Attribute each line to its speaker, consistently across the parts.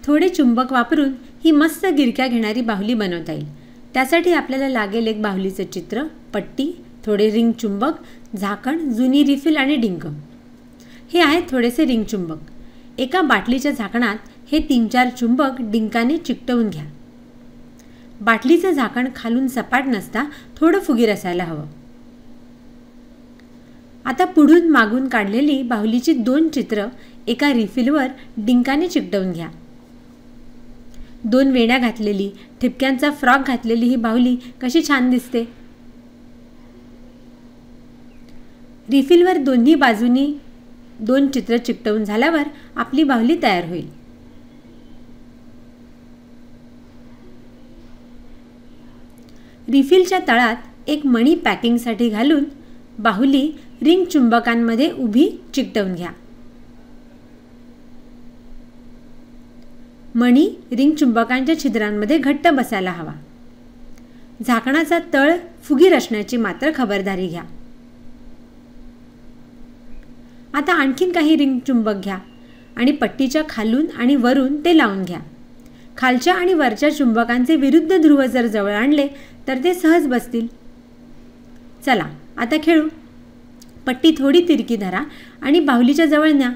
Speaker 1: थोडे चुंबक वापरून ही मस्त गिरक्या घेणारी बाहुली बनवता येईल. त्यासाठी आपल्याला लागेल एक बाहुलीचं चित्र, पट्टी, थोडे रिंग चुंबक, झाकण, जुनी रिफिल आणि डिंक. हे आहेत थोडेसे रिंग चुंबक. एका बाटलीच्या झाकणात हे 3-4 चुंबक डिंकाने चिकटवून घ्या. बाटलीचं झाकण खालून सपाट नसता थोडं फुगीर असायला हवं. आता पुढून मागून काढलेली बाहुलीची 2 चित्र एका रिफिलवर डिंकाने चिकटवून घ्या. 2 वेण्या घातलेली, ठिपक्यांचा फ्रॉक घातलेली ही बाहुली कशी छान दिसते. रिफिलवर दोन्ही बाजूनी 2 चित्र चिकटवून झाल्यावर आपली बाहुली तयार होईल. रिफिलच्या तळात एक मणी पॅकिंगसाठी घालून बाहुली रिंग चुंबकांमध्ये उभी चिकटवून घ्या. मणी रिंग चुंबकांच्या छिद्रांमध्ये घट्ट बसायला हवा. झाकणाचा तळ फुगीर असण्याची मात्र खबरदारी घ्या. आता आणखीन काही रिंग चुंबक घ्या आणि पट्टीच्या खालून आणि वरून ते लावून घ्या. खालच्या आणि वरच्या चुंबकांचे विरुद्ध ध्रुव जर जवळ आणले तर ते सहज बसतील. चला आता खेळू. पट्टी थोडी तिरकी धरा आणि बाहुलीच्या जवळ न्या.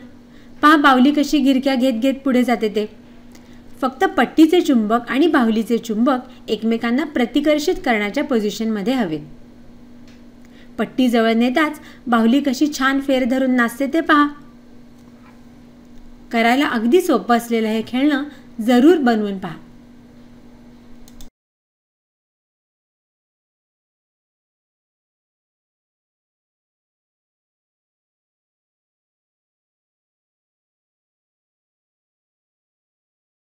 Speaker 1: पहा बाहुली कशी गिरक्या घेत घेत पुढे जाते ते. फक्त पट्टीचे चुंबक आणि बाहुलीचे चुंबक एकमेकांना प्रतिकर्षित करण्याच्या पोझिशनमध्ये हवेत. पट्टी जवळ नेताच बाहुली कशी छान फेर धरून नाचते ते पहा. करायला अगदी सोपं असलेलं हे खेळणं जरूर बनवून पहा.